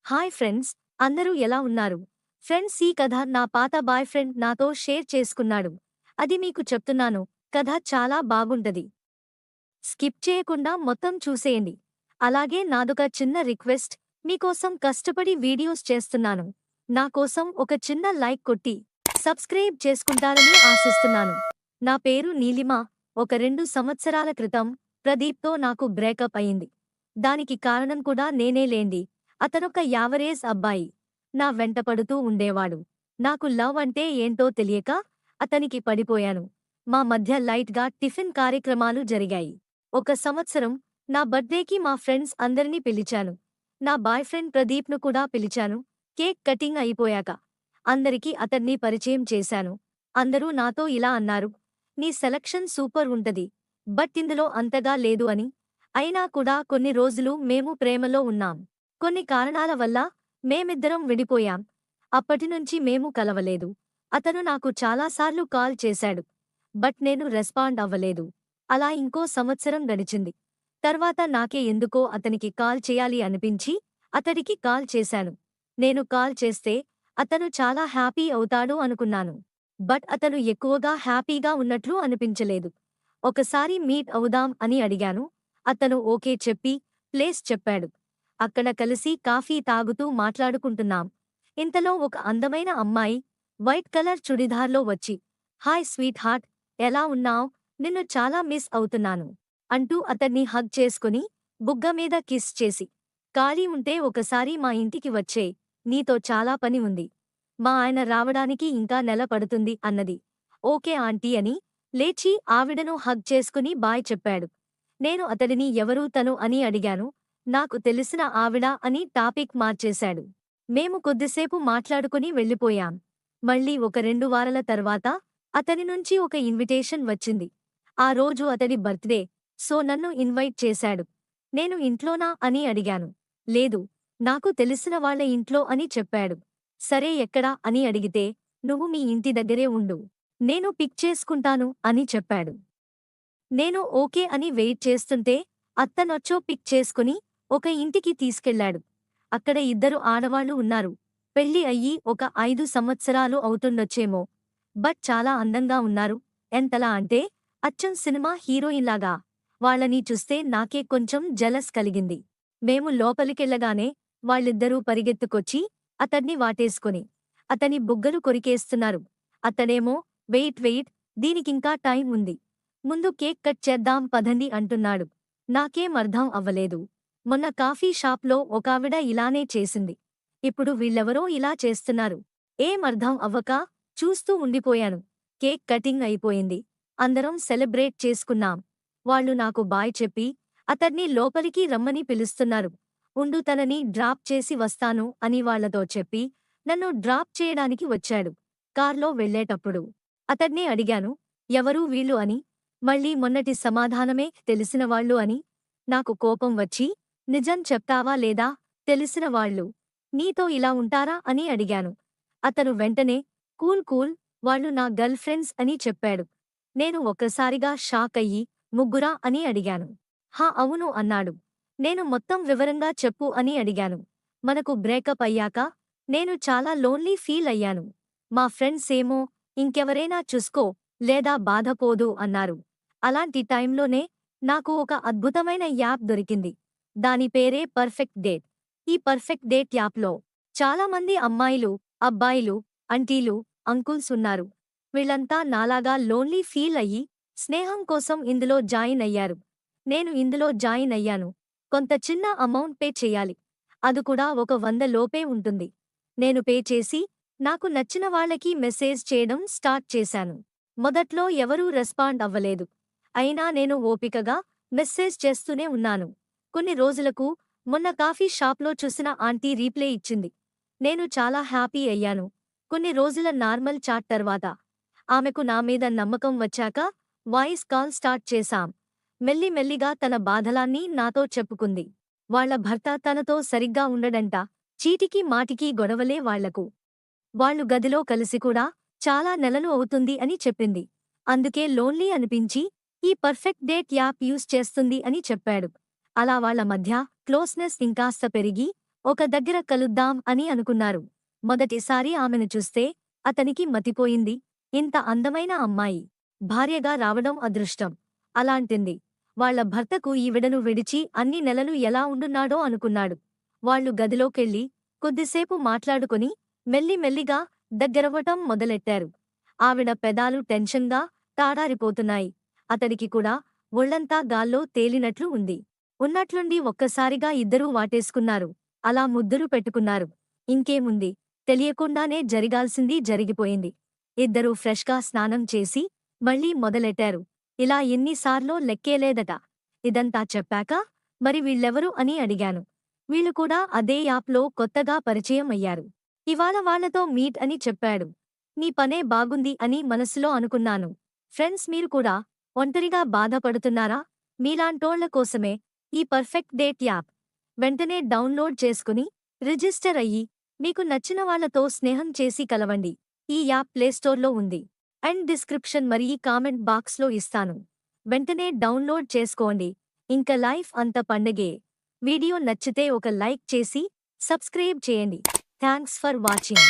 Hi friends, అందరూ ఎలా ఉన్నారు? ఫ్రెండ్స్, ఈ కథ నా పాత బాయ్ ఫ్రెండ్ నాతో షేర్ చేసుకున్నాడు. అది మీకు చెప్తున్నాను. కథ చాలా బాగుంటది. స్కిప్ చేయకుండా మొత్తం చూసేయండి. అలాగే నాదొక చిన్న రిక్వెస్ట్, మీకోసం కష్టపడి వీడియోస్ చేస్తున్నాను. నా కోసం ఒక చిన్న లైక్ కొట్టి సబ్స్క్రైబ్ చేసుకుంటారని ఆశిస్తున్నాను. నా పేరు నీలిమ. ఒక 2 సంవత్సరాల క్రితం ప్రదీప్తో నాకు బ్రేకప్ అయింది. దానికి కారణం కూడా నేనే లేండి. అతనొక యావరేజ్ అబ్బాయి. నా వెంటపడుతూ ఉండేవాడు. నాకు లవ్ అంటే ఏంటో తెలియక అతనికి పడిపోయాను. మా మధ్య లైట్‌గా టిఫిన్ కార్యక్రమాలు జరిగాయి. ఒక సంవత్సరం నా బర్త్‌డేకి మా ఫ్రెండ్స్ అందరినీ పిలిచాను. నా బాయ్ ఫ్రెండ్ ప్రదీప్‌ను కూడా పిలిచాను. కేక్ కటింగ్ అయిపోయాక అందరికీ అతన్ని పరిచయం చేశాను. అందరూ నాతో ఇలా అన్నారు: "నీ సెలక్షన్ సూపర్ ఉంటది. బట్ ఇందులో అంతగా లేదు" అని. అయినా కూడా కొన్ని రోజులు మేము ప్రేమలో ఉన్నాం. కొన్ని కారణాల వల్ల మేమిద్దరం విడిపోయాం. అప్పటినుంచి మేము కలవలేదు. అతను నాకు చాలాసార్లు కాల్ చేశాడు. బట్ నేను రెస్పాండ్ అవ్వలేదు. అలా ఇంకో సంవత్సరం గడిచింది. తర్వాత నాకే ఎందుకో అతనికి కాల్ చేయాలి అనిపించి అతడికి కాల్ చేశాను. నేను కాల్ చేస్తే అతను చాలా హ్యాపీ అవుతాడు అనుకున్నాను. బట్ అతను ఎక్కువగా హ్యాపీగా ఉన్నట్లు అనిపించలేదు. ఒకసారి మీట్ అవుదాం అని అడిగాను. అతను ఓకే చెప్పి ప్లేస్ చెప్పాడు. అక్కడ కలిసి కాఫీ తాగుతూ మాట్లాడుకుంటున్నాం. ఇంతలో ఒక అందమైన అమ్మాయి వైట్ కలర్ చుడిదార్లో వచ్చి, "హాయ్ స్వీట్ హార్ట్, ఎలా ఉన్నావ్? నిన్ను చాలా మిస్ అవుతున్నాను" అంటూ అతన్ని హగ్ చేసుకుని బుగ్గ మీద కిస్ చేసి, "ఖాళీ ఉంటే ఒకసారి మా ఇంటికి వచ్చేయ్, నీతో చాలా పని ఉంది. మా ఆయన రావడానికి ఇంకా నెల పడుతుంది" అన్నది. ఓకే ఆంటీ అని లేచి ఆవిడను హగ్ చేసుకుని బాయ్ చెప్పాడు. నేను అతడిని ఎవరు తను అని అడిగాను. నాకు తెలిసిన ఆవిడ అని టాపిక్ మార్చేశాడు. మేము కొద్దిసేపు మాట్లాడుకుని వెళ్ళిపోయాం. మళ్ళీ ఒక 2 వారాల తర్వాత అతని నుంచి ఒక ఇన్విటేషన్ వచ్చింది. ఆ రోజు అతడి బర్త్‌డే, సో నన్ను ఇన్వైట్ చేశాడు. నేను ఇంట్లోనా అని అడిగాను. లేదు, నాకు తెలిసిన వాళ్ళ ఇంట్లో అని చెప్పాడు. సరే ఎక్కడా అని అడిగితే, నువ్వు మీ ఇంటి దగ్గరే ఉండు, నేను పిక్ చేసుకుంటాను అని చెప్పాడు. నేను ఓకే అని వెయిట్ చేస్తుంటే అతనొచ్చో పిక్ చేసుకుని ఒక ఇంటికి తీసుకెళ్ళాడు. అక్కడ ఇద్దరు ఆడవాళ్లు ఉన్నారు. పెళ్లి అయ్యి ఒక 5 సంవత్సరాలు అవుతుండొచ్చేమో. బట్ చాలా అందంగా ఉన్నారు. ఎంతలా అంటే అచ్చం సినిమా హీరోయిన్లాగా. వాళ్ళని చూస్తే నాకే కొంచెం జలస్ కలిగింది. మేము లోపలికెళ్ళగానే వాళ్ళిద్దరూ పరిగెత్తుకొచ్చి అతన్ని వాటేసుకొని అతని బుగ్గలు కొరికేస్తున్నారు. అతనేమో వెయిట్ వెయిట్, దీనికింకా టైం ఉంది, ముందు కేక్ కట్ చేద్దాం పదండి అంటున్నాడు. నాకేం అర్థం అవ్వలేదు. మొన్న కాఫీ షాప్లో ఒకావిడ ఇలానే చేసింది. ఇప్పుడు వీళ్ళెవరో ఇలా చేస్తున్నారు. ఏం అర్థం అవ్వక చూస్తూ ఉండిపోయాను. కేక్ కటింగ్ అయిపోయింది. అందరం సెలబ్రేట్ చేసుకున్నాం. వాళ్ళు నాకు బాయ్ చెప్పి అతన్ని లోపలికి రమ్మని పిలుస్తున్నారు. ఉండు, తనని డ్రాప్ చేసి వస్తాను అని వాళ్లతో చెప్పి నన్ను డ్రాప్ చేయడానికి వచ్చాడు. కార్లో వెళ్ళేటప్పుడు అతడ్నే అడిగాను, ఎవరు వీళ్ళు అని. మళ్ళీ మొన్నటి సమాధానమే తెలిసినవాళ్ళు అని. నాకు కోపం వచ్చి, నిజం చెప్తావా లేదా? తెలిసినవాళ్ళు నీతో ఇలా ఉంటారా అని అడిగాను. అతను వెంటనే కూల్ కూల్, వాళ్ళు నా గర్ల్ ఫ్రెండ్స్ అని చెప్పాడు. నేను ఒక్కసారిగా షాక్ అయ్యి, ముగ్గురా అని అడిగాను. హా అవును అన్నాడు. నేను మొత్తం వివరంగా చెప్పు అని అడిగాను. మనకు బ్రేకప్ అయ్యాక నేను చాలా లోన్లీ ఫీల్ అయ్యాను. మా ఫ్రెండ్స్ ఏమో ఇంకెవరైనా చూసుకో లేదా బాధపోదు అన్నారు. అలాంటి టైంలోనే నాకు ఒక అద్భుతమైన యాప్ దొరికింది. దాని పేరే పర్ఫెక్ట్ డేట్. ఈ పర్ఫెక్ట్ డేట్ యాప్లో చాలామంది అమ్మాయిలు, అబ్బాయిలు, ఆంటీలు, అంకుల్స్ ఉన్నారు. వీళ్ళంతా నాలాగా లోన్లీ ఫీల్ అయ్యి స్నేహం కోసం ఇందులో జాయిన్ అయ్యారు. నేను ఇందులో జాయిన్ అయ్యాను. కొంత చిన్న అమౌంట్ పే చెయ్యాలి. అది కూడా ఒక 100 లోపే ఉంటుంది. నేను పే చేసి నాకు నచ్చిన వాళ్ళకి మెసేజ్ చేయడం స్టార్ట్ చేశాను. మొదట్లో ఎవరూ రెస్పాండ్ అవ్వలేదు. అయినా నేను ఓపికగా మెసేజ్ చేస్తూనే ఉన్నాను. కొన్ని రోజులకు మొన్న కాఫీ షాప్లో చూసిన ఆంటీ రీప్లై ఇచ్చింది. నేను చాలా హ్యాపీ అయ్యాను. కొన్ని రోజుల నార్మల్ చాట్ తర్వాత ఆమెకు నా మీద నమ్మకం వచ్చాక వాయిస్ కాల్ స్టార్ట్ చేశాం. మెల్లిమెల్లిగా తన బాధలాన్ని నాతో చెప్పుకుంది. వాళ్ళ భర్త తనతో సరిగ్గా ఉండడంట. చీటికి మాటికి గొడవలే వాళ్లకు. వాళ్ళు గదిలో కలిసి కూడా చాలా నెలలు అవుతుంది అని చెప్పింది. అందుకే లోన్లీ అనిపించి ఈ పర్ఫెక్ట్ డేట్ యాప్ యూస్ చేస్తుంది అని చెప్పాడు. అలా వాళ్ళ మధ్య క్లోజ్నెస్ ఇంకాస్త పెరిగి ఒక దగ్గర కలుద్దాం అని అనుకున్నారు. మొదటిసారి ఆమెను చూస్తే అతనికి మతిపోయింది. ఇంత అందమైన అమ్మాయి భార్యగా రావడం అదృష్టం. అలాంటింది వాళ్ళ భర్తకు ఈవిడను విడిచి అన్ని నెలలు ఎలా ఉండున్నాడో అనుకున్నాడు. వాళ్ళు గదిలోకెళ్ళి కొద్దిసేపు మాట్లాడుకొని మెల్లిమెల్లిగా దగ్గరవ్వటం మొదలెట్టారు. ఆవిడ పెదాలు టెన్షన్గా తాడారిపోతున్నాయి. అతడికి కూడా ఒళ్లంతా గాల్లో తేలినట్లు ఉంది. ఉన్నట్లుండి ఒక్కసారిగా ఇద్దరూ వాటేసుకున్నారు. అలా ముద్దులు పెట్టుకున్నారు. ఇంకేముంది, తెలియకుండానే జరిగాల్సింది జరిగిపోయింది. ఇద్దరూ ఫ్రెష్గా స్నానం చేసి మళ్ళీ మొదలెట్టారు. ఇలా ఎన్నిసార్లో లెక్కేలేదట. ఇదంతా చెప్పాక మరి వీళ్ళెవరు అని అడిగాను. వీళ్ళు కూడా అదే యాప్లో కొత్తగా పరిచయం అయ్యారు. ఇవాళ వాళ్లతో మీట్ అని చెప్పాడు. నీ పనే బాగుంది అని మనసులో అనుకున్నాను. ఫ్రెండ్స్, మీరు కూడా ఒంటరిగా బాధపడుతున్నారా? మీలాంటోళ్ల కోసమే ఈ పర్ఫెక్ట్ డేట్ యాప్. వెంటనే డౌన్లోడ్ చేసుకుని రిజిస్టర్ అయ్యి మీకు నచ్చిన వాళ్లతో స్నేహం చేసి కలవండి. ఈ యాప్ ప్లేస్టోర్లో ఉంది అండ్ డిస్క్రిప్షన్ మరియు కామెంట్ బాక్స్లో ఇస్తాను. వెంటనే డౌన్లోడ్ చేసుకోండి. ఇంక లైఫ్ అంత పండగే. వీడియో నచ్చితే ఒక లైక్ చేసి సబ్స్క్రైబ్ చేయండి. Thanks for watching.